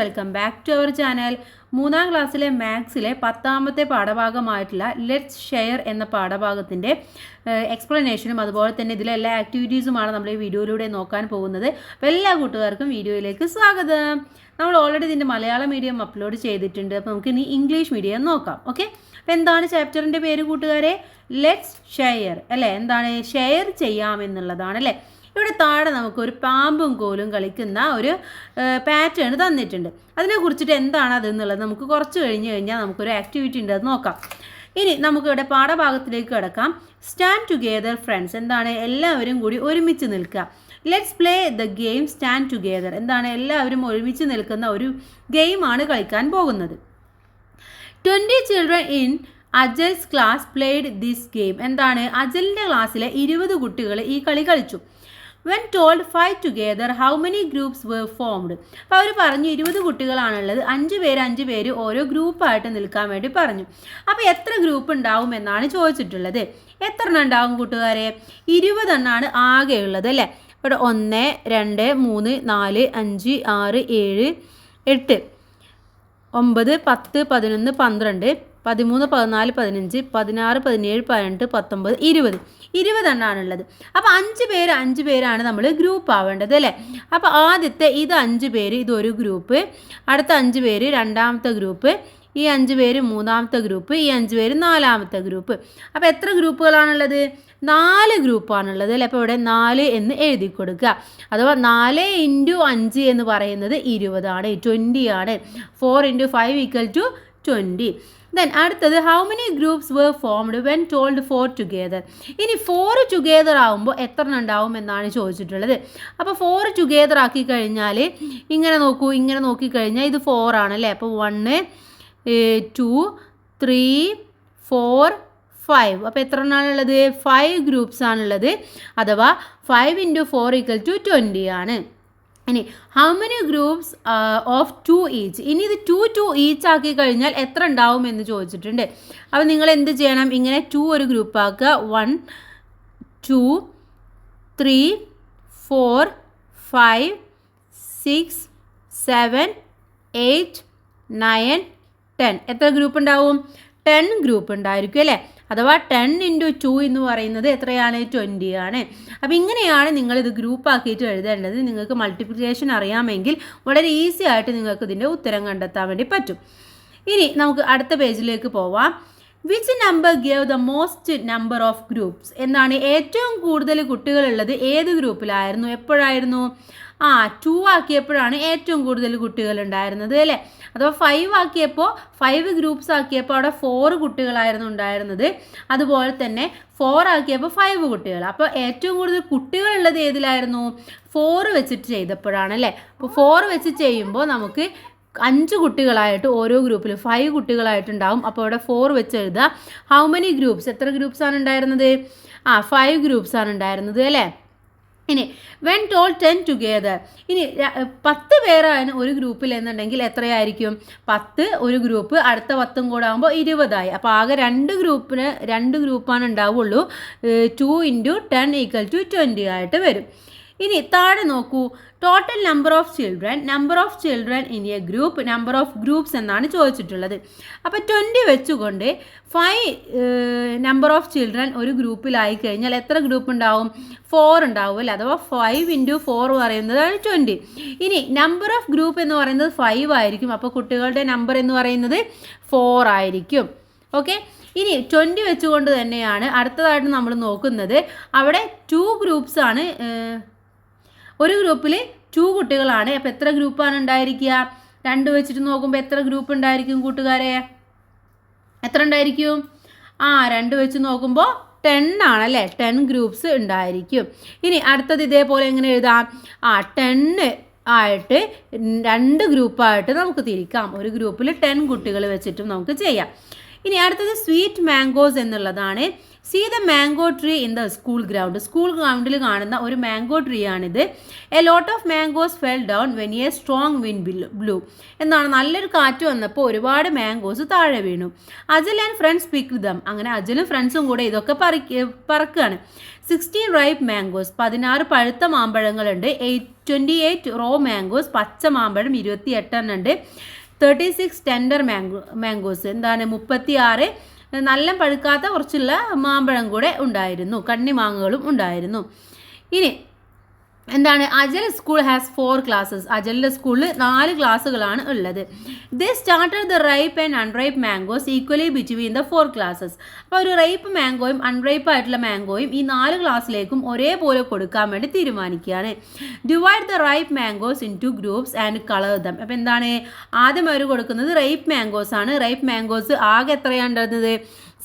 Welcome back to our channel. 3ാം ക്ലാസ്സിലെ മാത്സിലെ 10ാമത്തെ പാഠഭാഗമായിട്ടുള്ള ലെറ്റ്സ് ഷെയർ എന്ന പാഠഭാഗത്തിൻ്റെ എക്സ്പ്ലനേഷനും അതുപോലെ തന്നെ ഇതിലെ എല്ലാ ആക്ടിവിറ്റീസുമാണ് നമ്മൾ ഈ വീഡിയോയിലൂടെ നോക്കാൻ പോകുന്നത്. അപ്പോൾ എല്ലാ കൂട്ടുകാർക്കും വീഡിയോയിലേക്ക് സ്വാഗതം. നമ്മൾ ഓൾറെഡി ഇതിൻ്റെ മലയാളം മീഡിയം അപ്ലോഡ് ചെയ്തിട്ടുണ്ട്. അപ്പോൾ നമുക്ക് ഇനി ഇംഗ്ലീഷ് മീഡിയം നോക്കാം. ഓക്കെ, അപ്പോൾ എന്താണ് ചാപ്റ്ററിൻ്റെ പേര് കൂട്ടുകാരെ? ലെറ്റ്സ് ഷെയർ അല്ലേ? എന്താണ് ഷെയർ ചെയ്യാമെന്നുള്ളതാണ് അല്ലേ? ഇവിടെ താഴെ നമുക്കൊരു പാമ്പും കോലും കളിക്കുന്ന ഒരു പാറ്റേൺ തന്നിട്ടുണ്ട്. അതിനെക്കുറിച്ചിട്ട് എന്താണ് അതെന്നുള്ളത് നമുക്ക് കുറച്ച് കഴിഞ്ഞാൽ നമുക്കൊരു ആക്ടിവിറ്റി ഉണ്ട്, അത് നോക്കാം. ഇനി നമുക്കിവിടെ പാഠഭാഗത്തിലേക്ക് കിടക്കാം. Stand together friends. എന്താണ്? എല്ലാവരും കൂടി ഒരുമിച്ച് നിൽക്കുക. Let's play the game stand together. എന്താണ്? എല്ലാവരും ഒരുമിച്ച് നിൽക്കുന്ന ഒരു ഗെയിമാണ് കളിക്കാൻ പോകുന്നത്. 20 children in Ajal's class played this game. എന്താണ്? അജലിൻ്റെ ക്ലാസ്സിലെ 20 കുട്ടികൾ ഈ കളി കളിച്ചു. When told fight together how many groups were formed. അപ്പോൾ അവർ പറഞ്ഞു 20 കുട്ടികളാണുള്ളത്, 5 പേര് ഓരോ ഗ്രൂപ്പായിട്ട് നിൽക്കാൻ വേണ്ടി പറഞ്ഞു. അപ്പോൾ എത്ര ഗ്രൂപ്പ് ഉണ്ടാവും എന്നാണ് ചോദിച്ചിട്ടുള്ളത്. എത്ര എണ്ണം ഉണ്ടാവും കൂട്ടുകാരെ? 20 എണ്ണമാണ് ആകെ ഉള്ളത് അല്ലേ? ഇവിടെ 1 2 3 4 5 6 7 8 9 10 11 12 13 14 15 16 17 18 19 20 എണ്ണാണുള്ളത്. അപ്പോൾ 5 പേരാണ് നമ്മൾ ഗ്രൂപ്പ് ആവേണ്ടത് അല്ലേ? അപ്പോൾ ആദ്യത്തെ ഇത് 5 പേര്, ഇതൊരു ഗ്രൂപ്പ്. അടുത്ത 5 പേര് രണ്ടാമത്തെ ഗ്രൂപ്പ്, ഈ 5 പേര് മൂന്നാമത്തെ ഗ്രൂപ്പ്, ഈ 5 പേര് നാലാമത്തെ ഗ്രൂപ്പ്. അപ്പോൾ എത്ര ഗ്രൂപ്പുകളാണുള്ളത്? 4 ഗ്രൂപ്പാണുള്ളത് അല്ലേ? അപ്പോൾ ഇവിടെ 4 എന്ന് എഴുതി കൊടുക്കുക. അഥവാ 4 × 5 എന്ന് പറയുന്നത് 20 ആണ്, 20 ആണ്. 4 × 5 = 20. ദെൻ അടുത്തത് how many groups were formed when told 4 together. ഇനി 4 ടുഗെദർ ആകുമ്പോൾ എത്ര എണ്ണം ഉണ്ടാവും എന്നാണ് ചോദിച്ചിട്ടുള്ളത്. അപ്പോൾ 4 ടുഗെദർ ആക്കി കഴിഞ്ഞാൽ ഇങ്ങനെ നോക്കൂ, ഇങ്ങനെ നോക്കിക്കഴിഞ്ഞാൽ ഇത് 4 ആണല്ലേ? അപ്പോൾ 1 2 3 4 5. അപ്പോൾ എത്ര എണ്ണമാണുള്ളത്? 5 ഗ്രൂപ്പ്സ് ആണുള്ളത്. അഥവാ 5 × 4 = 20 ആണ്. ഇനി how many groups of 2 each. ഇനി ഇത് 2 ഈച്ച് ആക്കി കഴിഞ്ഞാൽ എത്ര ഉണ്ടാവും എന്ന് ചോദിച്ചിട്ടുണ്ട്. അപ്പോൾ നിങ്ങൾ എന്ത് ചെയ്യണം? ഇങ്ങനെ 2 ഒരു ഗ്രൂപ്പാക്കുക. 1 2 3 4 5 6 7 8 9 10. എത്ര ഗ്രൂപ്പ് ഉണ്ടാവും? 10 ഗ്രൂപ്പ് ഉണ്ടായിരിക്കും അല്ലേ? അഥവാ 10 × 2 എന്ന് പറയുന്നത് എത്രയാണ്? 20 ആണ്. അപ്പോൾ ഇങ്ങനെയാണ് നിങ്ങളിത് ഗ്രൂപ്പാക്കിയിട്ട് എഴുതേണ്ടത്. നിങ്ങൾക്ക് മൾട്ടിപ്ലിക്കേഷൻ അറിയാമെങ്കിൽ വളരെ ഈസി ആയിട്ട് നിങ്ങൾക്ക് ഇതിൻ്റെ ഉത്തരം കണ്ടെത്താൻ വേണ്ടി പറ്റും. ഇനി നമുക്ക് അടുത്ത പേജിലേക്ക് പോവാം. Which number gave the most number of groups. എന്താണ്? ഏറ്റവും കൂടുതൽ കുട്ടികളുള്ളത് ഏത് ഗ്രൂപ്പിലായിരുന്നു? എപ്പോഴായിരുന്നു? 2 ആക്കിയപ്പോഴാണ് ഏറ്റവും കൂടുതൽ കുട്ടികൾ ഉണ്ടായിരുന്നത് അല്ലേ? അഥവാ 5 ആക്കിയപ്പോൾ 5 ഗ്രൂപ്പ്സ് ആക്കിയപ്പോൾ അവിടെ 4 കുട്ടികളായിരുന്നു ഉണ്ടായിരുന്നത്. അതുപോലെ തന്നെ 4 ആക്കിയപ്പോൾ 5 കുട്ടികൾ. അപ്പോൾ ഏറ്റവും കൂടുതൽ കുട്ടികളുള്ളത് ഏതിലായിരുന്നു? 4 വെച്ചിട്ട് ചെയ്തപ്പോഴാണ് അല്ലേ? അപ്പോൾ 4 വെച്ച് ചെയ്യുമ്പോൾ നമുക്ക് 5 കുട്ടികളായിട്ട് ഓരോ ഗ്രൂപ്പിൽ 5 കുട്ടികളായിട്ടുണ്ടാവും. അപ്പോൾ അവിടെ 4 വെച്ച് എഴുതുക. How many groups. എത്ര ഗ്രൂപ്പ്സ് ആണ് ഉണ്ടായിരുന്നത്? 5 ഗ്രൂപ്പ്സ് ആണ് ഉണ്ടായിരുന്നത് അല്ലേ? ഇനി വെൻ ടോൾ 10 ടുഗെദർ. ഇനി 10 പേരാണ് ഒരു ഗ്രൂപ്പിൽ എന്നുണ്ടെങ്കിൽ എത്രയായിരിക്കും? 10 ഒരു ഗ്രൂപ്പ്, അടുത്ത 10 കൂടെ ആകുമ്പോൾ 20 ആയി. അപ്പോൾ ആകെ 2 ഗ്രൂപ്പാണ് ഉണ്ടാവുള്ളൂ. 2 × 10 = 20 ആയിട്ട് വരും. ഇനി താഴെ നോക്കൂ. Total number of children in A group, number of groups എന്നാണ് ചോദിച്ചിട്ടുള്ളത്. അപ്പോൾ 20 വെച്ചുകൊണ്ട് 5 നമ്പർ ഓഫ് ചിൽഡ്രൻ ഒരു ഗ്രൂപ്പിലായി കഴിഞ്ഞാൽ എത്ര ഗ്രൂപ്പ് ഉണ്ടാവും? 4 ഉണ്ടാവും അല്ലേ? അഥവാ 5 × 4 പറയുന്നതാണ് 20. ഇനി നമ്പർ ഓഫ് ഗ്രൂപ്പ് എന്ന് പറയുന്നത് 5 ആയിരിക്കും. അപ്പോൾ കുട്ടികളുടെ നമ്പർ എന്ന് പറയുന്നത് 4 ആയിരിക്കും. ഓക്കെ, ഇനി 20 വെച്ചുകൊണ്ട് തന്നെയാണ് അടുത്തതായിട്ട് നമ്മൾ നോക്കുന്നത്. അവിടെ 2 ഗ്രൂപ്പ്സ് ആണ്. ഒരു ഗ്രൂപ്പിൽ 2 കുട്ടികളാണ്. അപ്പോൾ എത്ര ഗ്രൂപ്പാണ് ഉണ്ടായിരിക്കുക? 2 വെച്ചിട്ട് നോക്കുമ്പോൾ എത്ര ഗ്രൂപ്പ് ഉണ്ടായിരിക്കും കൂട്ടുകാരെ? എത്ര ഉണ്ടായിരിക്കും? 2 വെച്ച് നോക്കുമ്പോൾ 10 ആണല്ലേ? 10 ഗ്രൂപ്പ്സ് ഉണ്ടായിരിക്കും. ഇനി അടുത്തത് ഇതേപോലെ എങ്ങനെ എഴുതാം? 10 ആയിട്ട് 2 ഗ്രൂപ്പായിട്ട് നമുക്ക് തിരിക്കാം. ഒരു ഗ്രൂപ്പിൽ 10 കുട്ടികൾ വെച്ചിട്ടും നമുക്ക് ചെയ്യാം. ഇനി അടുത്തത് സ്വീറ്റ് മാംഗോസ് എന്നുള്ളതാണ്. See the mango tree in the school ground. School ഗ്രൗണ്ടിൽ കാണുന്ന ഒരു മാംഗോ ട്രീ ആണിത്. A lot of mangoes fell down when a strong wind blew. എന്നാണ് നല്ലൊരു കാറ്റ് വന്നപ്പോൾ ഒരുപാട് മാംഗോസ് താഴെ വീണു. Ajal and friends pick them. അങ്ങനെ അജലും ഫ്രണ്ട്സും കൂടെ ഇതൊക്കെ പറക്കുകയാണ്. 16 റൈപ്പ് മാംഗോസ്. 16 പഴുത്ത മാമ്പഴങ്ങളുണ്ട്. 28 റോ മാംഗോസ്. പച്ച മാമ്പഴം 28 എണ്ണം ഉണ്ട്. 36 ടെൻഡർ മാംഗോസ്. എന്താണ് 36 നല്ല പഴുക്കാത്ത കുറച്ചുള്ള മാമ്പഴം കൂടെ ഉണ്ടായിരുന്നു. കണ്ണിമാങ്ങകളും ഉണ്ടായിരുന്നു. ഇനി എന്താണ് അജൽ സ്കൂൾ ഹാസ് 4 ക്ലാസ്സസ്. അജലിൻ്റെ സ്കൂളിൽ 4 ക്ലാസ്സുകളാണ് ഉള്ളത്. ദേ started the ripe and unripe mangoes equally between the 4 classes. അപ്പോൾ ഒരു റൈപ്പ് മാംഗോയും അൺറൈപ്പ് ആയിട്ടുള്ള മാംഗോയും ഈ 4 ക്ലാസ്സിലേക്കും ഒരേപോലെ കൊടുക്കാൻ വേണ്ടി തീരുമാനിക്കുകയാണ്. Divide the ripe mangoes in two groups and colour them. അപ്പോൾ എന്താണ് ആദ്യം അവർ കൊടുക്കുന്നത് റൈപ്പ് മാംഗോസ് ആണ്. റൈപ്പ് മാംഗോസ് ആകെ എത്രയാണ് ഉണ്ടായിരുന്നത്?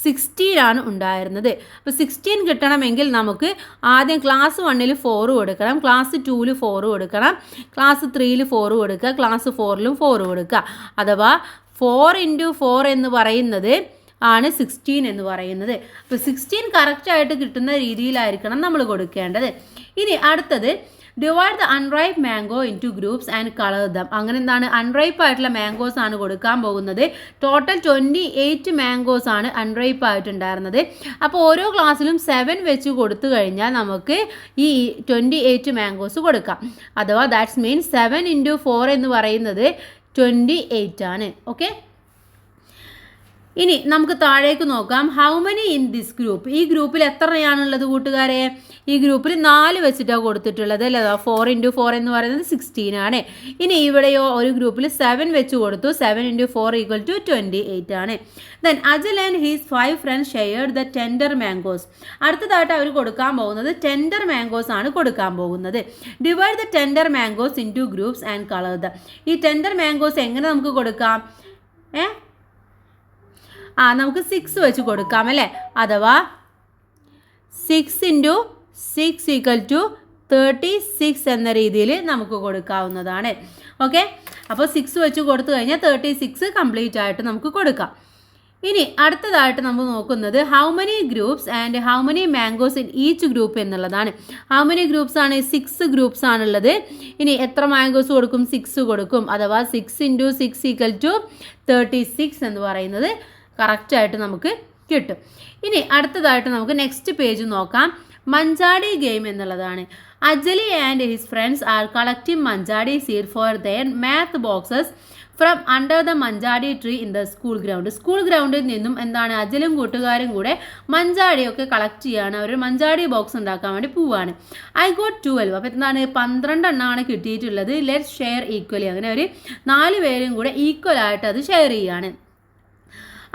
16 ആണ് ഉണ്ടായിരുന്നത്. അപ്പോൾ 16 കിട്ടണമെങ്കിൽ നമുക്ക് ആദ്യം ക്ലാസ് 1 4 കൊടുക്കണം, ക്ലാസ് 2 4 കൊടുക്കണം, ക്ലാസ് 3 4 കൊടുക്കുക, ക്ലാസ് 4 4 കൊടുക്കുക. അഥവാ 4 × 4 എന്ന് പറയുന്നത് ആണ് 16 എന്ന് പറയുന്നത്. അപ്പോൾ 16 കറക്റ്റായിട്ട് കിട്ടുന്ന രീതിയിലായിരിക്കണം നമ്മൾ കൊടുക്കേണ്ടത്. ഇനി അടുത്തത് divide the unripe mango in two groups and colour dum. അങ്ങനെ എന്താണ് അൺറൈപ്പ് ആയിട്ടുള്ള മാംഗോസ് ആണ് കൊടുക്കാൻ പോകുന്നത്. ടോട്ടൽ 28 മാംഗോസ് ആണ് അൺറൈപ്പ് ആയിട്ടുണ്ടായിരുന്നത്. അപ്പോൾ ഓരോ ക്ലാസ്സിലും 7 വെച്ച് കൊടുത്തു കഴിഞ്ഞാൽ നമുക്ക് ഈ 28 മാംഗോസ് കൊടുക്കാം. അഥവാ ദാറ്റ്സ് മീൻ 7 × 4 എന്ന് പറയുന്നത് 28 ആണ്. ഓക്കെ, ഇനി നമുക്ക് താഴേക്ക് നോക്കാം. How many in this group. ഈ ഗ്രൂപ്പിൽ എത്രയാണുള്ളത് കൂട്ടുകാരെ? ഈ ഗ്രൂപ്പിൽ 4 വെച്ചിട്ടാണ് കൊടുത്തിട്ടുള്ളത് അല്ലേ. 4 × 4 എന്ന് പറയുന്നത് 16 ആണ്. ഇനി ഇവിടെയോ ഒരു ഗ്രൂപ്പിൽ 7 വെച്ച് കൊടുത്തു. 7 × 4 = 28 ആണ്. Then agile and he's 5 friends shared the tender mangoes. അടുത്തതായിട്ട് അവർ കൊടുക്കാൻ പോകുന്നത് ടെൻഡർ മാംഗോസ് ആണ് കൊടുക്കാൻ പോകുന്നത്. Divide the tender mangoes in two groups and colour the. ഈ ടെൻഡർ മാംഗോസ് എങ്ങനെ നമുക്ക് കൊടുക്കാം? നമുക്ക് 6 വെച്ച് കൊടുക്കാം അല്ലേ. അഥവാ 6 × 6 = 36 എന്ന രീതിയിൽ നമുക്ക് കൊടുക്കാവുന്നതാണ്. ഓക്കെ, അപ്പോൾ 6 വെച്ച് കൊടുത്തു കഴിഞ്ഞാൽ 36 കംപ്ലീറ്റ് ആയിട്ട് നമുക്ക് കൊടുക്കാം. ഇനി അടുത്തതായിട്ട് നമ്മൾ നോക്കുന്നത് how many groups and how many mangoes in each group എന്നുള്ളതാണ്. ഹൗ മെനി ഗ്രൂപ്പ്സ് ആണ്? 6 ഗ്രൂപ്പ്സ് ആണുള്ളത്. ഇനി എത്ര മാംഗോസ് കൊടുക്കും? 6 കൊടുക്കും. അഥവാ 6 × 6 = 36 എന്ന് പറയുന്നത് കറക്റ്റായിട്ട് നമുക്ക് കിട്ടും. ഇനി അടുത്തതായിട്ട് നമുക്ക് നെക്സ്റ്റ് പേജ് നോക്കാം. മഞ്ചാടി ഗെയിം എന്നുള്ളതാണ്. Ajali and his friends are collecting manjadi seed for their math boxes from under the manjadi tree in the school ground. School ഗ്രൗണ്ടിൽ നിന്നും എന്താണ് അജലും കൂട്ടുകാരും കൂടെ മഞ്ചാടിയൊക്കെ കളക്ട് ചെയ്യാണ്. അവർ മഞ്ചാടി ബോക്സ് ഉണ്ടാക്കാൻ വേണ്ടി പോവാണ്. I got 12. അപ്പോൾ എന്താണ് 12 എണ്ണമാണ് കിട്ടിയിട്ടുള്ളത്. Let's share equally. അങ്ങനെ ഒരു 4 പേരും കൂടെ ഈക്വൽ ആയിട്ട് അത് ഷെയർ ചെയ്യാണ്.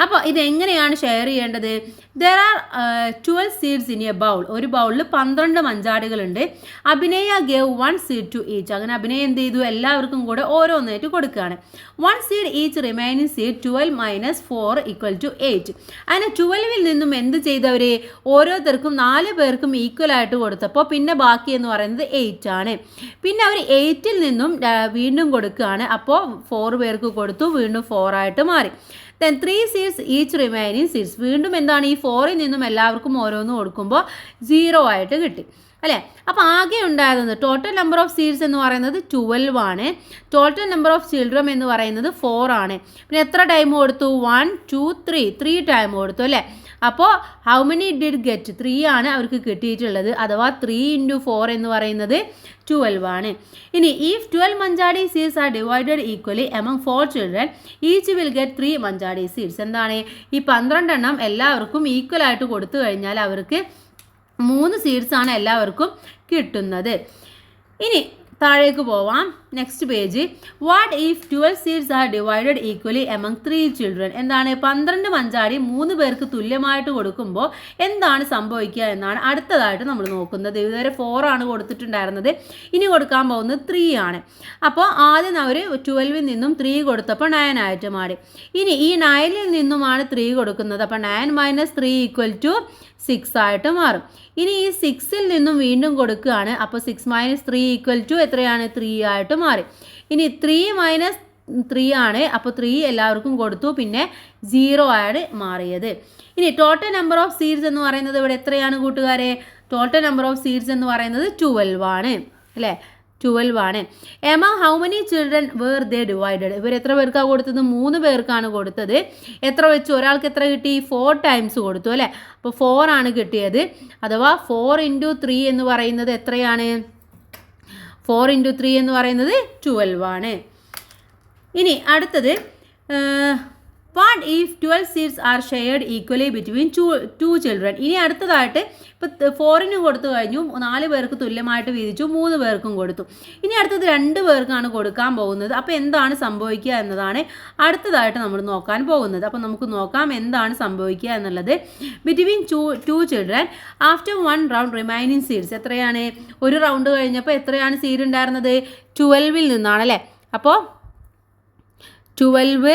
അപ്പോൾ ഇതെങ്ങനെയാണ് ഷെയർ ചെയ്യേണ്ടത്? There are 12 seeds in A bowl. ഒരു ബൗളിൽ 12 മഞ്ചാടികളുണ്ട്. അഭിനയ ഗേവ് 1 സീഡ് ടു ഈച്ച്. അങ്ങനെ അഭിനയ എന്ത് ചെയ്തു? എല്ലാവർക്കും കൂടെ ഓരോന്നായിട്ട് കൊടുക്കുകയാണ്. 1 സീഡ് ഈച്ച് റിമൈനിങ് സീഡ് 12 - 4 = 8. അങ്ങനെ 12ൽ നിന്നും എന്ത് ചെയ്തവർ? ഓരോരുത്തർക്കും 4 പേർക്കും ഈക്വൽ ആയിട്ട് കൊടുത്തപ്പോൾ പിന്നെ ബാക്കി എന്ന് പറയുന്നത് 8 ആണ്. പിന്നെ അവർ 8ൽ നിന്നും വീണ്ടും കൊടുക്കുകയാണ്. അപ്പോൾ 4 പേർക്ക് കൊടുത്തു, വീണ്ടും 4 ആയിട്ട് മാറി. Then 3 seeds each remaining seeds. വീണ്ടും എന്താണ് ഈ 4ൽ നിന്നും എല്ലാവർക്കും ഓരോന്ന് കൊടുക്കുമ്പോൾ 0 ആയിട്ട് കിട്ടി അല്ലേ. അപ്പോൾ ആകെ ഉണ്ടായിരുന്നത് ടോട്ടൽ നമ്പർ ഓഫ് സീഡ്സ് എന്ന് പറയുന്നത് 12 ആണ്. ടോട്ടൽ നമ്പർ ഓഫ് ചിൽഡ്രൻ എന്ന് പറയുന്നത് 4 ആണ്. പിന്നെ എത്ര ടൈം കൊടുത്തു? 1 2 3 ടൈം കൊടുത്തു അല്ലേ. അപ്പോൾ ഹൗ മെനി ഡിഡ് ഗെറ്റ്? 3 ആണ് അവർക്ക് കിട്ടിയിട്ടുള്ളത്. അഥവാ 3 × 4 എന്ന് പറയുന്നത് 12 ആണ്. ഇനി if 12 Manjadi seeds are divided equally among 4 children each will get 3 Manjadi seeds. എന്താണ് ഈ 12 എണ്ണം എല്ലാവർക്കും ഈക്വൽ ആയിട്ട് കൊടുത്തു കഴിഞ്ഞാൽ അവർക്ക് 3 സീഡ്സ് ആണ് എല്ലാവർക്കും കിട്ടുന്നത്. ഇനി താഴേക്ക് പോവാം. Next page. What if 12 seeds are divided equally among 3 children. എന്താണ് 12 മഞ്ചാടി 3 പേർക്ക് തുല്യമായിട്ട് കൊടുക്കുമ്പോൾ എന്താണ് സംഭവിക്കുക എന്നാണ് അടുത്തതായിട്ട് നമ്മൾ നോക്കുന്നത്. ഇതുവരെ 4 ആണ് കൊടുത്തിട്ടുണ്ടായിരുന്നത്. ഇനി കൊടുക്കാൻ പോകുന്നത് 3 ആണ്. അപ്പോൾ ആദ്യം അവർ 12ൽ നിന്നും 3 കൊടുത്തപ്പോൾ 9 ആയിട്ട് മാറി. ഇനി ഈ 9ൽ നിന്നുമാണ് 3 കൊടുക്കുന്നത്. അപ്പോൾ 9 - 3 = 6 ആയിട്ട് മാറും. ഇനി ഈ 6ൽ നിന്നും വീണ്ടും കൊടുക്കുകയാണ്. അപ്പോൾ 6 - 3 = എത്രയാണ്? 3 ആയിട്ട് മാറി. ഇനി 3 - 3 ആണ്. അപ്പോൾ 3 എല്ലാവർക്കും കൊടുത്തു. പിന്നെ 0 ആണ് മാറിയത്. ഇനി ടോട്ടൽ നമ്പർ ഓഫ് സീഡ്സ് എന്ന് പറയുന്നത് ഇവിടെ എത്രയാണ് കൂട്ടുകാരെ? ടോട്ടൽ നമ്പർ ഓഫ് സീഡ്സ് എന്ന് പറയുന്നത് 12 ആണ് അല്ലേ? 12 ആണ്. Among how many children where they divided? ഇവർ എത്ര പേർക്കാണ് കൊടുത്തത്? 3 പേർക്കാണ് കൊടുത്തത്. എത്ര വെച്ച്? ഒരാൾക്ക് എത്ര കിട്ടി? 4 ടൈംസ് കൊടുത്തു അല്ലേ? അപ്പോൾ 4 ആണ് കിട്ടിയത്. അഥവാ 4 × 3 എന്ന് പറയുന്നത് എത്രയാണ്? 4 × 3 എന്ന് പറയുന്നത് 12 ആണ്. ഇനി അടുത്തത് what if 12 seeds R shared equally between two children? ഇനി അടുത്തതായിട്ട് ഇപ്പോൾ 4 കൊടുത്തു കഴിഞ്ഞു, 4 പേർക്ക് തുല്യമായിട്ട് വീതിച്ചു, 3 പേർക്കും കൊടുത്തു. ഇനി അടുത്തത് 2 പേർക്കാണ് കൊടുക്കാൻ പോകുന്നത്. അപ്പോൾ എന്താണ് സംഭവിക്കുക എന്നതാണ് അടുത്തതായിട്ട് നമ്മൾ നോക്കാൻ പോകുന്നത്. അപ്പോൾ നമുക്ക് നോക്കാം എന്താണ് സംഭവിക്കുക എന്നുള്ളത്. Between two children after 1 round remaining seeds എത്രയാണ്? ഒരു റൗണ്ട് കഴിഞ്ഞപ്പോൾ എത്രയാണ് സീഡ് ഉണ്ടായിരുന്നത്? 12 നിന്നാണ് അല്ലേ? അപ്പോൾ 12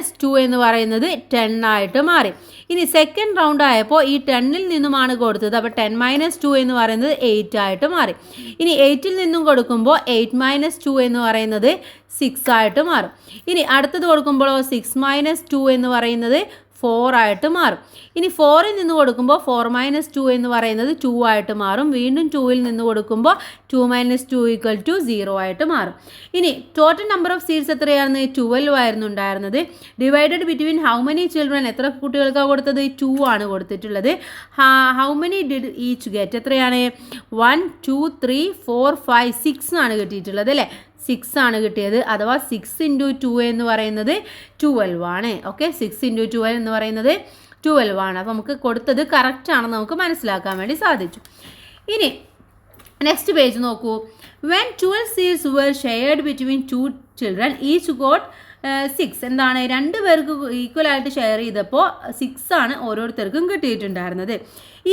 - 2 എന്ന് പറയുന്നത് 10 ആയിട്ട് മാറി. ഇനി സെക്കൻഡ് റൗണ്ട് ആയപ്പോൾ ഈ 10 നിന്നുമാണ് കൊടുത്തത്. അപ്പോൾ 10 - 2 എന്ന് പറയുന്നത് 8 ആയിട്ട് മാറി. ഇനി 8 നിന്നും കൊടുക്കുമ്പോൾ 8 - 2 എന്ന് പറയുന്നത് 6 ആയിട്ട് മാറും. ഇനി അടുത്തത് കൊടുക്കുമ്പോഴോ 6 - 2 എന്ന് പറയുന്നത് 4 ആയിട്ട് മാറും. ഇനി 4 നിന്ന് കൊടുക്കുമ്പോൾ 4 - 2 എന്ന് പറയുന്നത് 2 ആയിട്ട് മാറും. വീണ്ടും 2 നിന്ന് കൊടുക്കുമ്പോൾ 2 - 2 = 0 ആയിട്ട് മാറും. ഇനി ടോട്ടൽ നമ്പർ ഓഫ് സീഡ്സ് എത്രയാണ്? 12 ആയിരുന്നു ഉണ്ടായിരുന്നത്. Divided between how many children? എത്ര കുട്ടികൾക്കാണ് കൊടുത്തത്? 2 ആണ് കൊടുത്തിട്ടുള്ളത്. How many did each get? എത്രയാണ്? 1 2 3 4 5 6 ആണ് കിട്ടിയിട്ടുള്ളത് അല്ലേ? 6 ആണ് കിട്ടിയത്. അഥവാ 6 × 2 എന്ന് പറയുന്നത് 12 ആണ്. ഓക്കെ, 6 × 12 എന്ന് പറയുന്നത് 12 ആണ്. അപ്പോൾ നമുക്ക് കൊടുത്തത് കറക്റ്റ് ആണെന്ന് നമുക്ക് മനസ്സിലാക്കാൻ വേണ്ടി സാധിച്ചു. ഇനി നെക്സ്റ്റ് പേജ് നോക്കൂ. When 12 seeds were shared between 2 children each got 6. എന്താണ്? 2 പേർക്ക് ഈക്വൽ ആയിട്ട് ഷെയർ ചെയ്തപ്പോൾ 6 ആണ് ഓരോരുത്തർക്കും കിട്ടിയിട്ടുണ്ടായിരുന്നത്.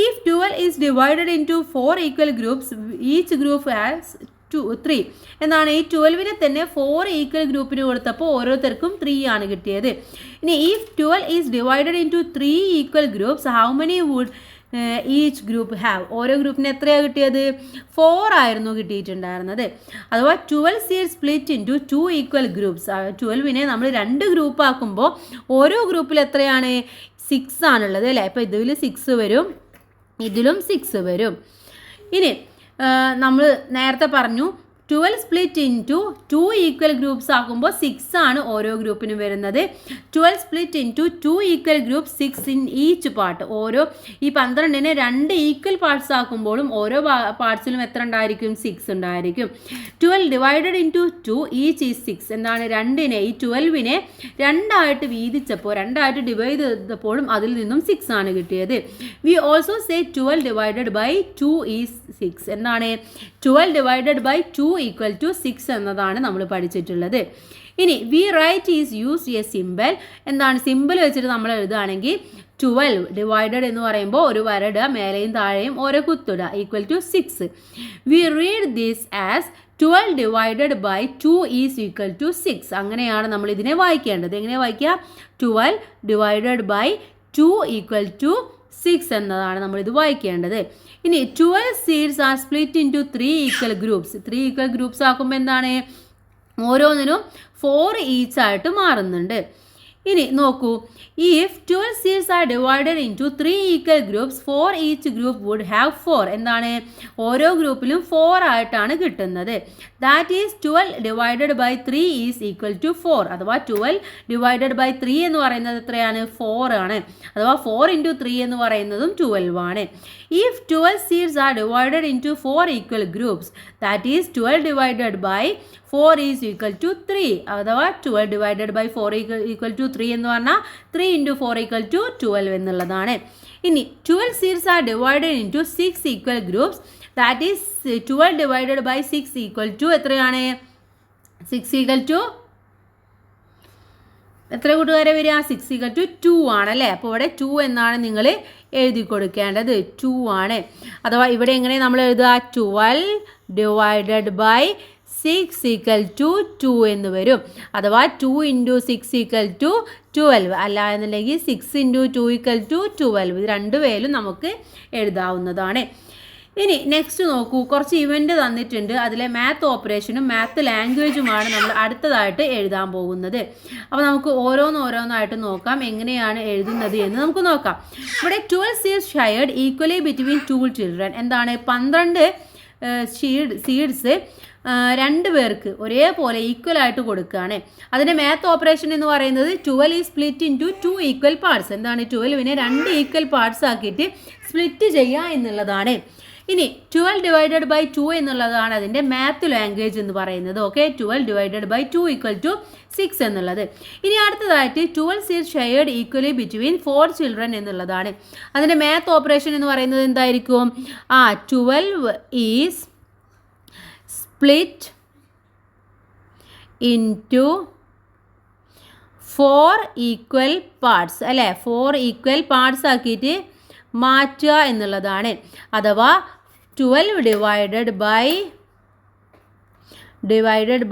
If 12 is divided into 4 equal groups, each group has 3. എന്താണ്? ഈ 12 തന്നെ 4 ഈക്വൽ ഗ്രൂപ്പിന് കൊടുത്തപ്പോൾ ഓരോരുത്തർക്കും 3 ആണ് കിട്ടിയത്. ഇനി if 12 is divided into 3 equal groups, how many would each group have? ഓരോ ഗ്രൂപ്പിന് എത്രയാണ് കിട്ടിയത്? 4 ആയിരുന്നു കിട്ടിയിട്ടുണ്ടായിരുന്നത്. അഥവാ 12 seeds split into 2 equal groups. 12 നമ്മൾ 2 ഗ്രൂപ്പ് ആക്കുമ്പോൾ ഓരോ ഗ്രൂപ്പിൽ എത്രയാണ്? 6 ആണുള്ളത് അല്ലേ? അപ്പോൾ ഇതിൽ 6 വരും, ഇതിലും 6 വരും. ഇനി നമ്മൾ നേരത്തെ പറഞ്ഞു 12 സ്പ്ലിറ്റ് ഇൻറ്റു 2 ഈക്വൽ ഗ്രൂപ്പ്സ് ആക്കുമ്പോൾ 6 ആണ് ഓരോ ഗ്രൂപ്പിനും വരുന്നത്. 12 split into 2 equal group 6 in each part. ഓരോ ഈ 12നെ 2 ഈക്വൽ പാർട്സ് ആക്കുമ്പോഴും ഓരോ പാർട്സിലും എത്ര ഉണ്ടായിരിക്കും? 6 ഉണ്ടായിരിക്കും. 12 ഡിവൈഡഡ് ഇൻറ്റു 2 ഈച്ച് ഈസ് 6. എന്താണ്? 2നെ ഈ 12നെ 2 ആയിട്ട് വീതിച്ചപ്പോൾ 2 ആയിട്ട് ഡിവൈഡ് ചെയ്തപ്പോഴും അതിൽ നിന്നും 6 ആണ് കിട്ടിയത്. We also say 12 divided by 2 is 6. എന്താണ്? 12 ഡിവൈഡഡ് ബൈ 2 = 6 എന്നതാണ് നമ്മൾ പഠിച്ചിട്ടുള്ളത്. ഇനി we write is use a symbol. എന്താണ്? സിമ്പിൾ വെച്ചിട്ട് നമ്മൾ എഴുതുകയാണെങ്കിൽ 12 ഡിവൈഡഡ് എന്ന് പറയുമ്പോൾ ഒരു വരടുക, മേലെയും താഴെയും ഓരോ കുത്തിടുക, =6. We read this as 12 divided by 2 is =6. അങ്ങനെയാണ് നമ്മൾ ഇതിനെ വായിക്കേണ്ടത്. എങ്ങനെ വായിക്കുക? 12 ഡിവൈഡഡ് ബൈ 2 =6 എന്നതാണ് നമ്മളിത് വായിക്കേണ്ടത്. ഇനി 12 seeds are split into 3 equal groups. 3 equal groups ആക്കുമ്പോൾ എന്താണ്? ഓരോന്നിനും 4 ഈച്ച് ആയിട്ട് മാറുന്നുണ്ട്. ഇനി നോക്കൂ, if 12 seeds are divided into 3 equal groups 4 each group would have 4. എന്താണ്? ഓരോ ഗ്രൂപ്പിലും 4 ആയിട്ടാണ് കിട്ടുന്നത്. That is 12 divided by 3 is =4. അഥവാ 12 ഡിവൈഡഡ് ബൈ 3 എന്ന് പറയുന്നത് എത്രയാണ്? 4 ആണ്. അഥവാ 4 × 3 എന്ന് പറയുന്നതും 12 ആണ്. If 12 seeds are divided into 4 equal groups, that is 12 divided by 4 is equal to 3. അഥവാ 12 divided by 4 equal to 3 എന്ന് പറഞ്ഞാൽ 3 × 4 = 12 എന്നുള്ളതാണ്. ഇനി 12 seeds are divided into 6 equal groups, that is 12 divided by 6 equal to എത്രയാണ്? 6 equal to എത്ര കൂട്ടുകാരെ വരിക? 6 = 2 ആണല്ലേ? അപ്പോൾ ഇവിടെ 2 എന്നാണ് നിങ്ങൾ എഴുതി കൊടുക്കേണ്ടത്. 2 ആണ്. അഥവാ ഇവിടെ എങ്ങനെ നമ്മൾ എഴുതുക? 12 ഡിവൈഡഡ് ബൈ 6 = 2 എന്ന് വരും. അഥവാ 2 × 6 = 12. അല്ല എന്നുണ്ടെങ്കിൽ 6 × 2 = 12. ഇത് 2 വേലും നമുക്ക് എഴുതാവുന്നതാണ്. ഇനി നെക്സ്റ്റ് നോക്കൂ, കുറച്ച് ഇവൻ്റ് തന്നിട്ടുണ്ട്. അതിലെ മാത്ത് ഓപ്പറേഷനും മാത്ത് ലാംഗ്വേജുമാണ് നമ്മൾ അടുത്തതായിട്ട് എഴുതാൻ പോകുന്നത്. അപ്പോൾ നമുക്ക് ഓരോന്നായിട്ട് നോക്കാം എങ്ങനെയാണ് എഴുതുന്നത് എന്ന് നമുക്ക് നോക്കാം. ഇവിടെ 12 seeds shared equally between 2 children. എന്താണ്? 12 സീഡ്സ് 2 പേർക്ക് ഒരേപോലെ ഈക്വൽ ആയിട്ട് കൊടുക്കുകയാണ്. അതിൻ്റെ മാത്ത് ഓപ്പറേഷൻ എന്ന് പറയുന്നത് 12 is split into 2 equal parts. എന്താണ്? 12നെ 2 ഈക്വൽ പാർട്സ് ആക്കിയിട്ട് സ്പ്ലിറ്റ് ചെയ്യുക എന്നുള്ളതാണ്. ഇനി 12 ഡിവൈഡഡ് ബൈ 2 എന്നുള്ളതാണ് അതിൻ്റെ മാത്ത് ലാംഗ്വേജ് എന്ന് പറയുന്നത്. Okay, 12 divided by 2 equal to 6 എന്നുള്ളത്. ഇനി അടുത്തതായിട്ട് 12 seeds shared equally between 4 children എന്നുള്ളതാണ്. അതിൻ്റെ മാത്ത് ഓപ്പറേഷൻ എന്ന് പറയുന്നത് എന്തായിരിക്കും? 12 is split into 4 equal parts അല്ലേ? 4 ഈക്വൽ പാർട്സ് ആക്കിയിട്ട് മാറ്റുക എന്നുള്ളതാണ്. അഥവാ 12 ഡിവൈഡഡ്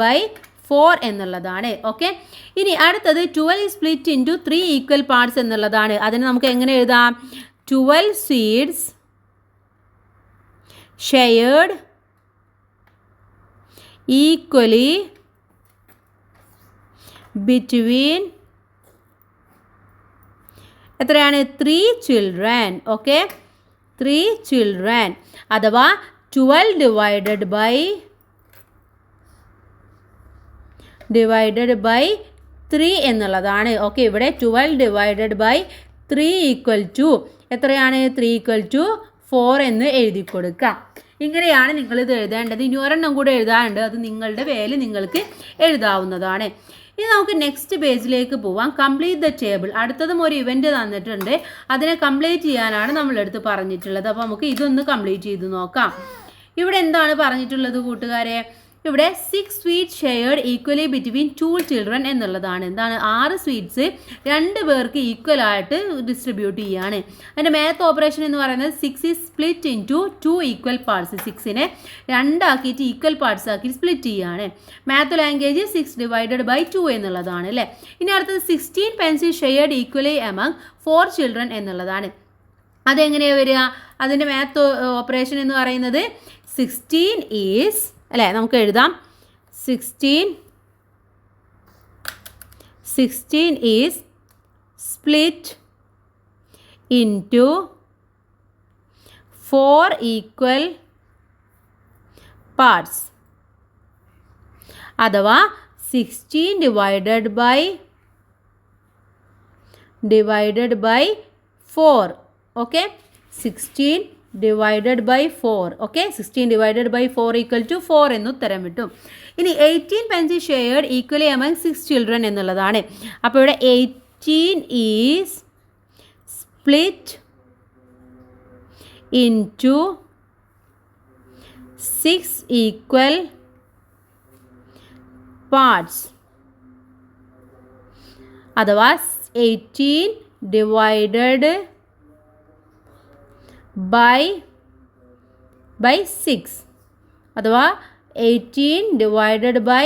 ബൈ 4 എന്നുള്ളതാണ്. ഓക്കെ, ഇനി അടുത്തത് 12 സ്പ്ലിറ്റ് ഇൻറ്റു 3 ഈക്വൽ പാർട്സ് എന്നുള്ളതാണ്. അതിന് നമുക്ക് എങ്ങനെ എഴുതാം? 12 സീഡ്സ് ഷെയർഡ് ഈക്വലി ബിറ്റ്വീൻ എത്രയാണ്? 3 ചിൽഡ്രൻ. ഓക്കെ, 3 ചിൽഡ്രൻ അഥവാ 12 ഡിവൈഡഡ് ബൈ 3 എന്നുള്ളതാണ്. ഓക്കെ, ഇവിടെ 12 ഡിവൈഡഡ് ബൈ 3 ഈക്വൽ ടു എത്രയാണ്? 3 ഈക്വൽ ടു 4 എന്ന് എഴുതി കൊടുക്കാം. ഇങ്ങനെയാണ് നിങ്ങളിത് എഴുതേണ്ടത്. ഇനി ഒരെണ്ണം കൂടെ എഴുതാനുണ്ട്, അത് നിങ്ങളുടെ പേരിൽ നിങ്ങൾക്ക് എഴുതാവുന്നതാണ്. ഇനി നമുക്ക് നെക്സ്റ്റ് പേജിലേക്ക് പോവാം. Complete the table. അടുത്തതും ഒരു ഇവൻ്റ് തന്നിട്ടുണ്ട്, അതിനെ കംപ്ലീറ്റ് ചെയ്യാനാണ് നമ്മളെടുത്ത് പറഞ്ഞിട്ടുള്ളത്. അപ്പോൾ നമുക്ക് ഇതൊന്ന് കംപ്ലീറ്റ് ചെയ്ത് നോക്കാം. ഇവിടെ എന്താണ് പറഞ്ഞിട്ടുള്ളത് കൂട്ടുകാരെ? ഇവിടെ 6 sweets shared equally between 2 children എന്നുള്ളതാണ്. എന്താണ്? 6 സ്വീറ്റ്സ് 2 പേർക്ക് ഈക്വൽ ആയിട്ട് ഡിസ്ട്രിബ്യൂട്ട് ചെയ്യുകയാണ്. അതിൻ്റെ മാത്ത് ഓപ്പറേഷൻ എന്ന് പറയുന്നത് 6 is split into 2 equal parts. 6നെ 2 ആക്കിയിട്ട് ഈക്വൽ പാർട്സ് ആക്കി സ്പ്ലിറ്റ് ചെയ്യുകയാണ്. മാത്ത് ലാംഗ്വേജ് 6 ഡിവൈഡഡ് ബൈ 2 എന്നുള്ളതാണ് അല്ലേ. ഇനി അടുത്തത് 16 pencil shared equally among 4 children എന്നുള്ളതാണ്. അതെങ്ങനെയാണ് വരിക? അതിൻ്റെ മാത്ത് ഓപ്പറേഷൻ എന്ന് പറയുന്നത് 16 ഈസ് അല്ലേ, നമുക്ക് എഴുതാം 16 is split into 4 equal parts. അഥവാ 16 divided by 4. Okay, 16 divided by 4. Okay, 16 divided by 4 equal to 4 എന്ന് ഉത്തരം കിട്ടും. ഇനി 18 pencil shared equally among 6 children എന്നുള്ളതാണ്. അപ്പോൾ ഇവിടെ 18 is split into 6 equal parts. അഥവാ 18 ഡിവൈഡഡ് ബൈ 6 അഥവാ 18 ഡിവൈഡഡ് ബൈ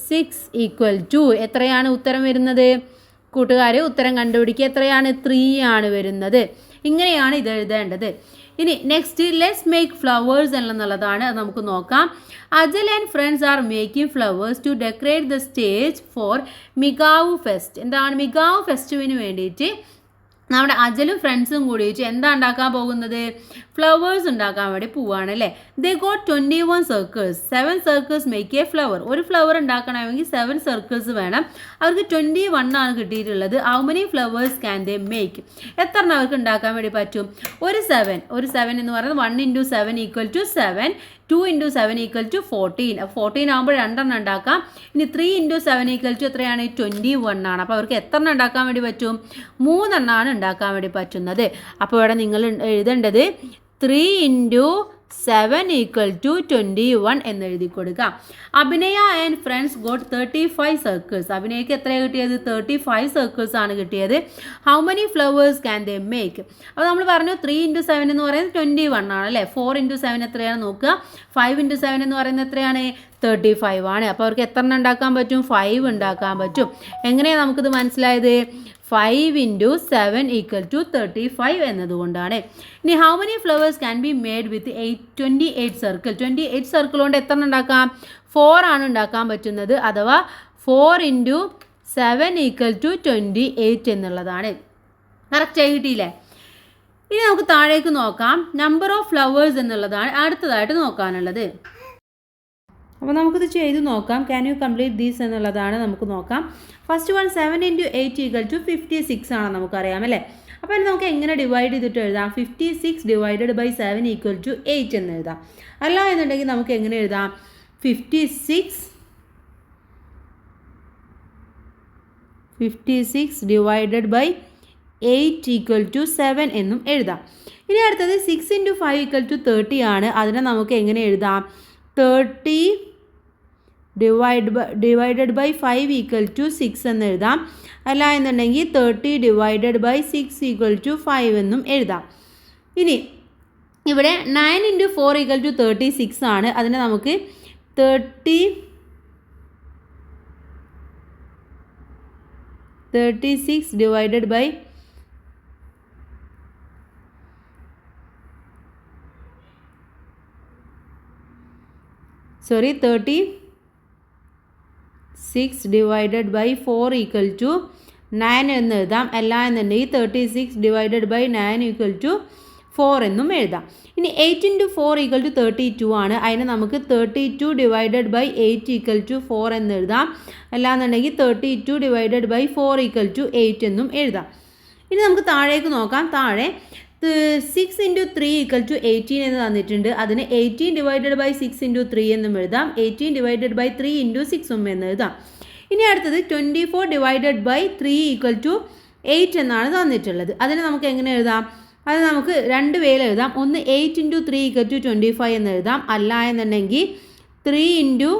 6 ഈക്വൽ ടു എത്രയാണ് ഉത്തരം വരുന്നത്? കൂട്ടുകാർ ഉത്തരം കണ്ടുപിടിക്കുക. എത്രയാണ്? 3 ആണ് വരുന്നത്. ഇങ്ങനെയാണ് ഇത് എഴുതേണ്ടത്. ഇനി നെക്സ്റ്റ് ലെറ്റ്സ് മേക്ക് ഫ്ലവേഴ്സ് എന്നുള്ളതാണ്. അത് നമുക്ക് നോക്കാം. Ajal and friends are making flowers to decorate the stage for Mikavu fest. എന്താണ്? മികാവു ഫെസ്റ്റിവലിന് വേണ്ടിയിട്ട് നമ്മുടെ അജലും ഫ്രണ്ട്സും കൂടിയിട്ട് എന്താ ഉണ്ടാക്കാൻ പോകുന്നത്? ഫ്ലവേഴ്സ് ഉണ്ടാക്കാൻ വേണ്ടി പോവുകയാണ് അല്ലേ. They got 21 circles. 7 circles make A flower. ഒരു ഫ്ലവർ ഉണ്ടാക്കണമെങ്കിൽ 7 സർക്കിൾസ് വേണം. അവർക്ക് 21 ആണ് കിട്ടിയിട്ടുള്ളത്. How many flowers can they make? എത്ര അവർക്ക് ഉണ്ടാക്കാൻ വേണ്ടി പറ്റും? ഒരു 7 എന്ന് പറയുന്നത് 1 × 7 = 7. 2 × 7 = 14. 14 ആകുമ്പോൾ 2 എണ്ണം ഉണ്ടാക്കാം. ഇനി 3 × 7 = എത്രയാണ്? 21 ആണ്. അപ്പോൾ അവർക്ക് എത്ര എണ്ണം ഉണ്ടാക്കാൻ വേണ്ടി പറ്റും? 3 എണ്ണമാണ് ഉണ്ടാക്കാൻ വേണ്ടി പറ്റുന്നത്. അപ്പോൾ ഇവിടെ നിങ്ങൾ എഴുതേണ്ടത് 3 × 7 = 21 എന്ന് എഴുതി കൊടുക്കാം. അഭിനയ ആൻഡ് ഫ്രണ്ട്സ് ഗോട്ട് 35 സർക്കിൾസ്. അഭിനയക്ക് എത്രയാണ് കിട്ടിയത്? 35 സർക്കിൾസ് ആണ് കിട്ടിയത്. How many flowers can they make? അപ്പോൾ നമ്മൾ പറഞ്ഞു 3 × 7 എന്ന് പറയുന്നത് 21 ആണ് അല്ലേ. 4 × 7 എത്രയാണ് നോക്കുക. 5 × 7 എന്ന് പറയുന്നത് എത്രയാണ്? 35 ആണ്. അപ്പോൾ അവർക്ക് എത്ര എണ്ണം ഉണ്ടാക്കാൻ പറ്റും? 5 ഉണ്ടാക്കാൻ പറ്റും. എങ്ങനെയാണ് നമുക്കിത് മനസ്സിലായത്? 5 × 7 = 35 എന്നതുകൊണ്ടാണ്. ഇനി how many flowers can be made with 28 circle? 28 circle കൊണ്ട് എത്ര എണ്ണം ഉണ്ടാക്കാം? 4 ആണ് ഉണ്ടാക്കാൻ പറ്റുന്നത്. അഥവാ 4 × 7 = 28 എന്നുള്ളതാണ്. കറക്റ്റായി കിട്ടിയില്ലേ? ഇനി നമുക്ക് താഴേക്ക് നോക്കാം. നമ്പർ ഓഫ് ഫ്ലവേഴ്സ് എന്നുള്ളതാണ് അടുത്തതായിട്ട് നോക്കാനുള്ളത്. അപ്പോൾ നമുക്കിത് ചെയ്ത് നോക്കാം. ക്യാൻ യു കംപ്ലീറ്റ് ദീസ് എന്നുള്ളതാണ് നമുക്ക് നോക്കാം. ഫസ്റ്റ് വൺ 7 × 8 = 56 ആണ് നമുക്കറിയാം അല്ലേ. അപ്പോൾ നമുക്ക് എങ്ങനെ ഡിവൈഡ് ചെയ്തിട്ട് എഴുതാം? 56 / 7 = 8 എന്ന് എഴുതാം. അല്ല എന്നുണ്ടെങ്കിൽ നമുക്ക് എങ്ങനെ എഴുതാം? 56 / 8 = 7 എന്നും എഴുതാം. ഇനി അടുത്തത് 6 × 5 = 30 ആണ്. അതിനെ നമുക്ക് എങ്ങനെ എഴുതാം? 30 / 5 = 6 എന്ന് എഴുതാം. അല്ല എന്നുണ്ടെങ്കിൽ 30 / 6 = 5 എന്നും എഴുതാം. ഇനി ഇവിടെ 9 × 4 = 36 ആണ്. അതിനെ നമുക്ക് 36 / 4 = 9 എന്ന് എഴുതാം. അല്ല എന്നുണ്ടെങ്കിൽ 36 / 9 = 4 എന്നും എഴുതാം. ഇനി 8 × 4 = 32 ആണ്. അതിനെ നമുക്ക് 32 / 8 = 4 എന്ന് എഴുതാം. അല്ല എന്നുണ്ടെങ്കിൽ 32 / 4 = 8 എന്നും എഴുതാം. ഇനി നമുക്ക് താഴേക്ക് നോക്കാം. താഴെ 6 × 3 = 18 എന്ന് തന്നിട്ടുണ്ട്. അതിന് 18 / 6 × 3 എന്നും എഴുതാം. 18 / 3 × 6 എന്ന് എഴുതാം. ഇനി അടുത്തത് 24 / 3 = 8 എന്നാണ് തന്നിട്ടുള്ളത്. അതിന് നമുക്ക് എങ്ങനെ എഴുതാം? അത് നമുക്ക് രണ്ട് പേര് എഴുതാം. ഒന്ന് 8 × 3 = 25 എന്ന് എഴുതാം. അല്ല എന്നുണ്ടെങ്കിൽ 3 ×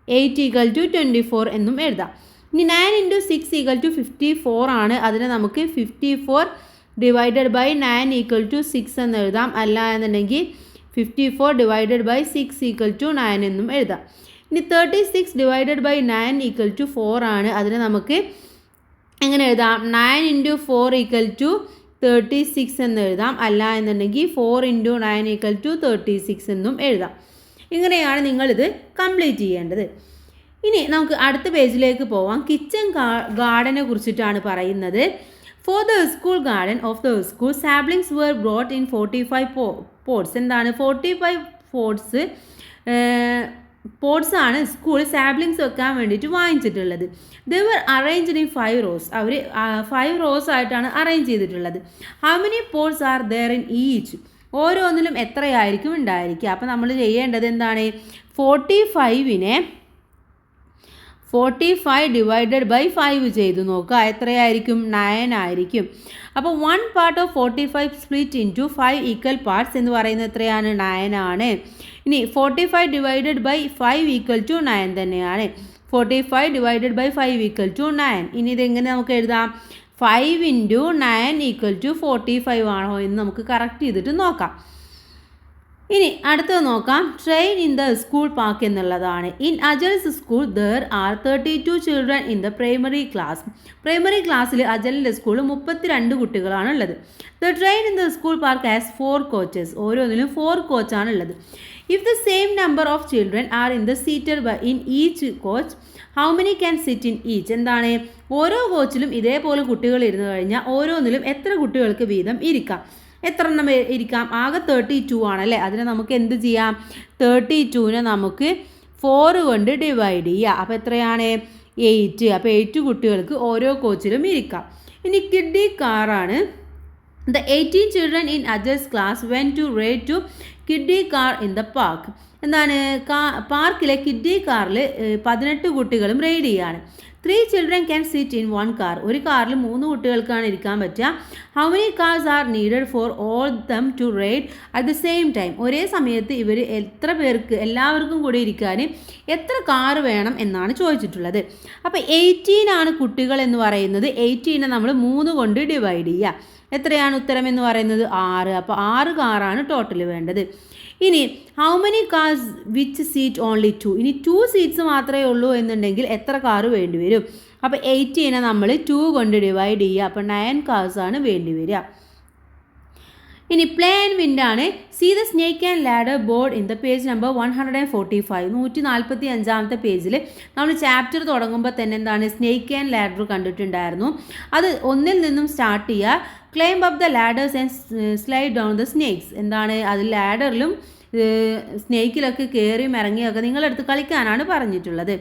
8 = 24 എന്നും എഴുതാം. ഇനി 9 × 6 = 54 ആണ്. അതിനെ നമുക്ക് 54 / 9 = 6 എന്ന് എഴുതാം. അല്ല എന്നുണ്ടെങ്കിൽ 54 / 6 = 9 എന്നും എഴുതാം. ഇനി 36 / 9 = 4 ആണ്. അതിനെ നമുക്ക് എങ്ങനെ എഴുതാം? 9 × 4 = 36 എന്ന് എഴുതാം. അല്ല എന്നുണ്ടെങ്കിൽ 4 × 9 = 36 എന്നും എഴുതാം. ഇങ്ങനെയാണ് നിങ്ങളിത് കംപ്ലീറ്റ് ചെയ്യേണ്ടത്. ഇനി നമുക്ക് അടുത്ത പേജിലേക്ക് പോവാം. കിച്ചൺ ഗാർഡനെ കുറിച്ചിട്ടാണ് പറയുന്നത്. For the school garden of the school saplings were brought in 45 pots. എന്താണ് 45 പോട്ട്സ് ആണ് സ്കൂൾ സാപ്ലിങ്സ് വെക്കാൻ വേണ്ടിയിട്ട് വാങ്ങിച്ചിട്ടുള്ളത്. They were arranged in 5 rows. അവർ 5 rows ആയിട്ടാണ് അറേഞ്ച് ചെയ്തിട്ടുള്ളത്. How many pots are there in each? ഓരോന്നിലും എത്രയായിരിക്കും ഉണ്ടായിരിക്കുക? അപ്പോൾ നമ്മൾ ചെയ്യേണ്ടത് എന്താണ്? 45 / 5 ചെയ്തു നോക്കുക. എത്രയായിരിക്കും? 9 ആയിരിക്കും. അപ്പോൾ 1 part of 45 split into 5 equal parts എന്ന് പറയുന്നത് എത്രയാണ്? 9 ആണ്. ഇനി 45 / 5 = 9 തന്നെയാണ്. 45 / 5 = 9. ഇനി ഇതെങ്ങനെ നമുക്ക് എഴുതാം? 5 × 9 = 45 ആണോ എന്ന് നമുക്ക് കറക്റ്റ് ചെയ്തിട്ട് നോക്കാം. ഇനി അടുത്തത് നോക്കാം. Train in the school park എന്നുള്ളതാണ്. In Ajal's school there are 32 children in the primary class. Primary ക്ലാസ്സിൽ അജലിൻ്റെ സ്കൂളിൽ 32 കുട്ടികളാണ് ഉള്ളത്. The train in the school park has 4 coaches. ഓരോന്നിലും 4 കോച്ചാണ് ഉള്ളത്. If the same number of children are in the seater in each coach how many can sit in each? എന്താണ്? ഓരോ കോച്ചിലും ഇതേപോലെ കുട്ടികൾ ഇരുന്ന് കഴിഞ്ഞാൽ ഓരോന്നിലും എത്ര കുട്ടികൾക്ക് വീതം ഇരിക്കാം? എത്ര എണ്ണം ഇരിക്കാം? ആകെ 32 ആണല്ലേ. അതിനെ നമുക്ക് എന്ത് ചെയ്യാം? 32നെ നമുക്ക് 4 കൊണ്ട് ഡിവൈഡ് ചെയ്യുക. അപ്പോൾ എത്രയാണ്? 8. അപ്പോൾ 8 കുട്ടികൾക്ക് ഓരോ കോച്ചിലും ഇരിക്കാം. ഇനി കിഡ്ഡി കാറാണ്. ദ 18 ചിൽഡ്രൻ ഇൻ അജസ് class went to ride to kiddy car in the park. എന്താണ്? പാർക്കിലെ കിഡ്ഡി കാറിൽ 18 കുട്ടികളും റൈഡ് ചെയ്യാണ്. 3 children can sit in 1 car. ഒരു കാറിൽ 3 കുട്ടികൾക്കാണ് ഇരിക്കാൻ പറ്റുക. How many cars are needed for all them to ride at the same time? ഒരേ സമയത്ത് ഇവർ എത്ര പേർക്ക് എല്ലാവർക്കും കൂടി ഇരിക്കാൻ എത്ര കാർ വേണം എന്നാണ് ചോദിച്ചിട്ടുള്ളത്. അപ്പോൾ 18 ആണ് കുട്ടികൾ എന്ന് പറയുന്നത്. 18നെ നമ്മൾ 3 കൊണ്ട് ഡിവൈഡ് ചെയ്യുക. എത്രയാണ് ഉത്തരം എന്ന് പറയുന്നത്? 6. അപ്പോൾ 6 കാറാണ് ടോട്ടൽ വേണ്ടത്. ഇനി how many cars which seat only 2, ഇനി 2 സീറ്റ്സ് മാത്രമേ ഉള്ളൂ എന്നുണ്ടെങ്കിൽ എത്ര കാറ് വേണ്ടി വരും? അപ്പോൾ 80നെ നമ്മൾ 2 കൊണ്ട് ഡിവൈഡ് ചെയ്യുക. അപ്പോൾ 9 കാർസാണ് വേണ്ടി വരിക. ഇനി പ്ലേ ആൻഡ് വിൻഡ് ആണ്. See the snake and ladder board in the page number 145. 145 പേജിൽ നമ്മൾ ചാപ്റ്റർ തുടങ്ങുമ്പോൾ തന്നെ എന്താണ് സ്നേക്ക് ആൻഡ് ലാഡർ കണ്ടിട്ടുണ്ടായിരുന്നു. അത് 1 നിന്നും സ്റ്റാർട്ട് ചെയ്യുക. Climb up the ladders and slide down the snakes. എന്താണ് അത് ലാഡറിലും സ്നേക്കിലൊക്കെ കയറിയും ഇറങ്ങിയൊക്കെ നിങ്ങളെടുത്ത് കളിക്കാനാണ് പറഞ്ഞിട്ടുള്ളത്.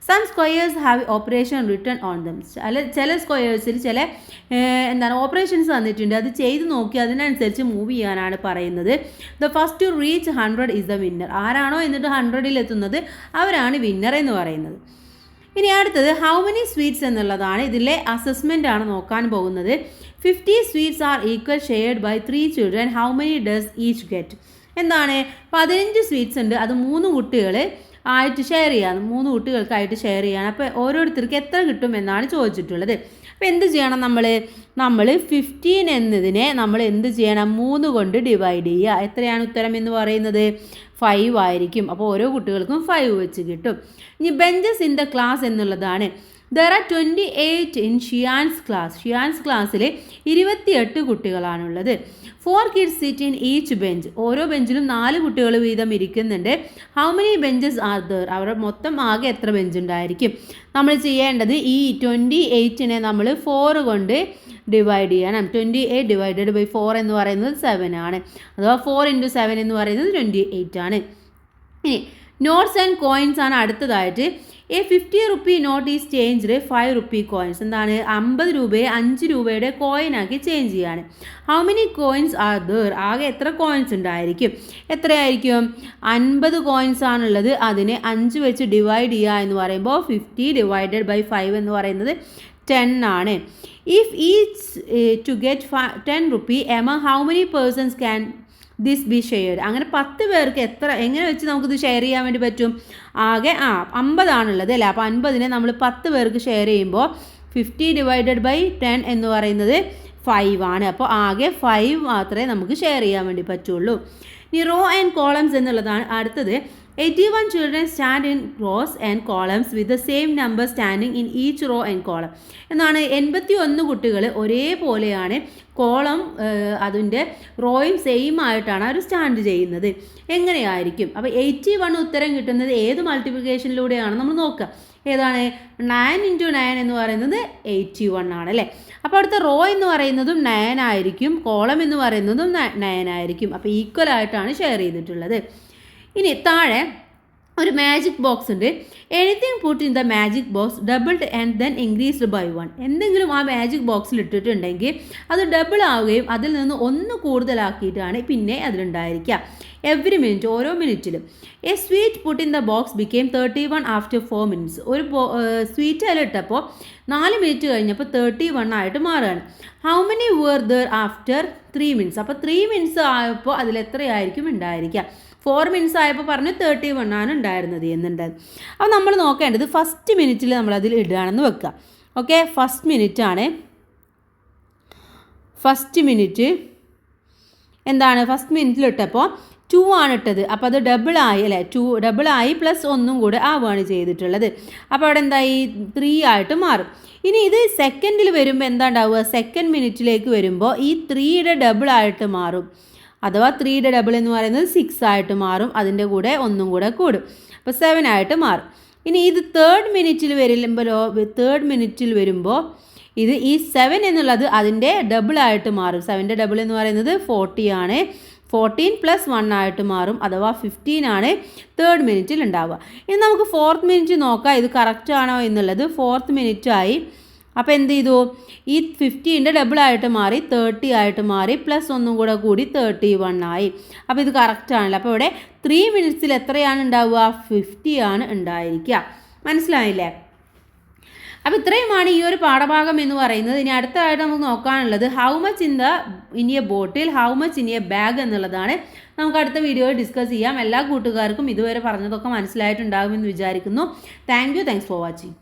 Some squares have operation written on them. ചില സ്ക്വയേഴ്സിൽ ചില ഓപ്പറേഷൻസ് തന്നിട്ടുണ്ട്, അത് ചെയ്ത് നോക്കി അതിനനുസരിച്ച് മൂവ് ചെയ്യാനാണ് പറയുന്നത്. The first to reach 100 is the winner. ആരാണോ എന്നിട്ട് 100ൽ എത്തുന്നത് അവരാണ് വിന്നർ എന്ന് പറയുന്നത്. ഇനി അടുത്തത് ഹൗ മെനി സ്വീറ്റ്സ് എന്നുള്ളതാണ്. ഇതിലെ അസസ്മെൻ്റ് ആണ് നോക്കാൻ പോകുന്നത്. 50 sweets are equal shared by 3 children. How many does each get? എന്താണ് 15 സ്വീറ്റ്സ് ഉണ്ട്, അത് 3 കുട്ടികൾ ആയിട്ട് ഷെയർ ചെയ്യാണ്, 3 കുട്ടികൾക്കായിട്ട് ഷെയർ ചെയ്യാണ്. അപ്പോൾ ഓരോരുത്തർക്ക് എത്ര കിട്ടും എന്നാണ് ചോദിച്ചിട്ടുള്ളത്. അപ്പോൾ എന്ത് ചെയ്യണം നമ്മൾ 15 എന്നതിനെ നമ്മൾ എന്ത് ചെയ്യണം 3 കൊണ്ട് ഡിവൈഡ് ചെയ്യുക. എത്രയാണ് ഉത്തരം എന്ന് പറയുന്നത്? 5 ആയിരിക്കും. അപ്പോൾ ഓരോ കുട്ടികൾക്കും 5 വെച്ച് കിട്ടും. ഇനി ബെഞ്ചസ് ഇൻ ദ ക്ലാസ് എന്നുള്ളതാണ്. There are 28 in Shiyan's class. Shiyan's ക്ലാസ്സിൽ 28 കുട്ടികളാണുള്ളത്. 4 kids sit in each bench. ഓരോ ബെഞ്ചിലും 4 കുട്ടികൾ വീതം ഇരിക്കുന്നുണ്ട്. How many benches are there? അവിടെ മൊത്തം ആകെ എത്ര ബെഞ്ച് ഉണ്ടായിരിക്കും? നമ്മൾ ചെയ്യേണ്ടത് ഈ 28നെ നമ്മൾ 4 കൊണ്ട് ഡിവൈഡ് ചെയ്യണം. 28 ഡിവൈഡഡ് ബൈ 4 എന്ന് പറയുന്നത് 7 ആണ്. അഥവാ 4 × 7 എന്ന് പറയുന്നത് 28 ആണ്. ഇനി നോട്ട്സ് ആൻഡ് കോയിൻസ് ആണ് അടുത്തതായിട്ട്. A 50 rupee note is changed 5 rupee coins. എന്താണ് 50 രൂപയെ 5 രൂപയുടെ കോയിനാക്കി ചേഞ്ച് ചെയ്യാണ്. How many coins are there? ആകെ എത്ര കോയിൻസ് ഉണ്ടായിരിക്കും? എത്രയായിരിക്കും? 50 കോയിൻസ് ആണുള്ളത്, അതിനെ 5 വെച്ച് ഡിവൈഡ് ചെയ്യുക എന്ന് പറയുമ്പോൾ 50 ഡിവൈഡഡ് ബൈ 5 എന്ന് പറയുന്നത് 10 ആണ്. If each to get 10 rupee among how many persons can this be shared? അങ്ങനെ 10 പേർക്ക് എങ്ങനെ വെച്ച് നമുക്കിത് ഷെയർ ചെയ്യാൻ വേണ്ടി പറ്റും? ആകെ 50 ആണുള്ളത് അല്ലേ? അപ്പോൾ 50നെ നമ്മൾ 10 പേർക്ക് ഷെയർ ചെയ്യുമ്പോൾ 50 ഡിവൈഡഡ് ബൈ 10 എന്ന് പറയുന്നത് 5 ആണ്. അപ്പോൾ ആകെ 5 മാത്രമേ നമുക്ക് ഷെയർ ചെയ്യാൻ വേണ്ടി പറ്റുള്ളൂ. ഇനി റോ ആൻഡ് കോളംസ് എന്നുള്ളതാണ് അടുത്തത്. 81 children stand in rows and columns with the same number standing in each row and column. എന്നാണ് 81 കുട്ടികൾ ഒരേപോലെയാണ് കോളം അതിൻ്റെ റോയും സെയിം ആയിട്ടാണ് അവർ സ്റ്റാൻഡ് ചെയ്യുന്നത്. എങ്ങനെയായിരിക്കും? അപ്പോൾ 81 ഉത്തരം കിട്ടുന്നത് ഏത് മൾട്ടിപ്ലിക്കേഷനിലൂടെയാണ് നമ്മൾ നോക്കുക. ഏതാണ് 9 × 9 എന്ന് പറയുന്നത് 81 ആണ് അല്ലേ? അപ്പോൾ അടുത്ത റോ എന്ന് പറയുന്നതും 9 ആയിരിക്കും, കോളം എന്ന് പറയുന്നതും 9 ആയിരിക്കും. അപ്പോൾ ഈക്വൽ ആയിട്ടാണ് ഷെയർ ചെയ്തിട്ടുള്ളത്. ഇനി താഴെ ഒരു മാജിക് ബോക്സ് ഉണ്ട്. Anything put in the magic box doubled and then increased by 1. എന്തെങ്കിലും ആ മാജിക് ബോക്സിൽ ഇട്ടിട്ടുണ്ടെങ്കിൽ അത് ഡബിൾ ആവുകയും അതിൽ നിന്ന് 1 കൂടുതലാക്കിയിട്ടാണ് പിന്നെ അതിലുണ്ടായിരിക്കുക. എവറി മിനിറ്റ്, ഓരോ മിനിറ്റിലും. A sweet put in the box became 31 after 4 minutes. ഒരു സ്വീറ്റ് അതിലിട്ടപ്പോൾ 4 മിനിറ്റ് കഴിഞ്ഞപ്പോൾ 31 ആയിട്ട് മാറുകയാണ്. How many were there after 3 minutes? അപ്പോൾ 3 minutes ആയപ്പോൾ അതിലെത്രയായിരിക്കും ഉണ്ടായിരിക്കുക? 4 minutes ആയപ്പോൾ പറഞ്ഞു 31 ആണ് ഉണ്ടായിരുന്നത് എന്നുണ്ടായത്. അപ്പോൾ നമ്മൾ നോക്കേണ്ടത് ഫസ്റ്റ് മിനിറ്റിൽ നമ്മളതിൽ ഇടുകയാണെന്ന് വെക്കുക. ഓക്കെ, ഫസ്റ്റ് മിനിറ്റ് ആണ്. ഫസ്റ്റ് മിനിറ്റ് എന്താണ്? ഫസ്റ്റ് മിനിറ്റിൽ ഇട്ടപ്പോൾ 2 ആണ് ഇട്ടത്. അപ്പോൾ അത് ഡബിളായി അല്ലേ? 2 ഡബിളായി പ്ലസ് 1 കൂടെ ആവുകയാണ് ചെയ്തിട്ടുള്ളത്. അപ്പോൾ അവിടെ എന്തായി? 3 ആയിട്ട് മാറും. ഇനി ഇത് സെക്കൻഡിൽ വരുമ്പോൾ എന്താ ഉണ്ടാവുക? സെക്കൻഡ് മിനിറ്റിലേക്ക് വരുമ്പോൾ ഈ 3യുടെ ഡബിൾ ആയിട്ട് മാറും. അഥവാ 3യുടെ ഡബിൾ എന്ന് പറയുന്നത് 6 ആയിട്ട് മാറും. അതിൻ്റെ കൂടെ 1 കൂടെ കൂടും. അപ്പോൾ 7 ആയിട്ട് മാറും. ഇനി ഇത് തേർഡ് മിനിറ്റിൽ വരുമ്പോൾ ഇത് ഈ 7 എന്നുള്ളത് അതിൻ്റെ ഡബിൾ ആയിട്ട് മാറും. 7ൻ്റെ ഡബിൾ എന്ന് പറയുന്നത് 40 ആണ്. 14 + 1 ആയിട്ട് മാറും. അഥവാ 15 ആണ് തേർഡ് മിനിറ്റിൽ ഉണ്ടാവുക. ഇനി നമുക്ക് ഫോർത്ത് മിനിറ്റ് നോക്കാം, ഇത് കറക്റ്റ് ആണോ എന്നുള്ളത്. ഫോർത്ത് മിനിറ്റ് ആയി. അപ്പോൾ എന്ത് ചെയ്തു? ഈ 50ൻ്റെ ഡബിൾ ആയിട്ട് മാറി 30 ആയിട്ട് മാറി പ്ലസ് 1 കൂടെ കൂടി 31 ആയി. അപ്പോൾ ഇത് കറക്റ്റ് ആണല്ലോ. അപ്പോൾ ഇവിടെ 3 മിനിറ്റ്സിൽ എത്രയാണ് ഉണ്ടാവുക? 50 ആണ് ഉണ്ടായിരിക്കുക. മനസ്സിലായില്ലേ? അപ്പോൾ ഇത്രയുമാണ് ഈ ഒരു പാഠഭാഗം എന്ന് പറയുന്നത്. ഇനി അടുത്തതായിട്ട് നമുക്ക് നോക്കാനുള്ളത് how much in a bottle, how much in a bag എന്നുള്ളതാണ്. നമുക്ക് അടുത്ത വീഡിയോയിൽ ഡിസ്കസ് ചെയ്യാം. എല്ലാ കൂട്ടുകാർക്കും ഇതുവരെ പറഞ്ഞതൊക്കെ മനസ്സിലായിട്ടുണ്ടാകുമെന്ന് വിചാരിക്കുന്നു. Thanks for watching.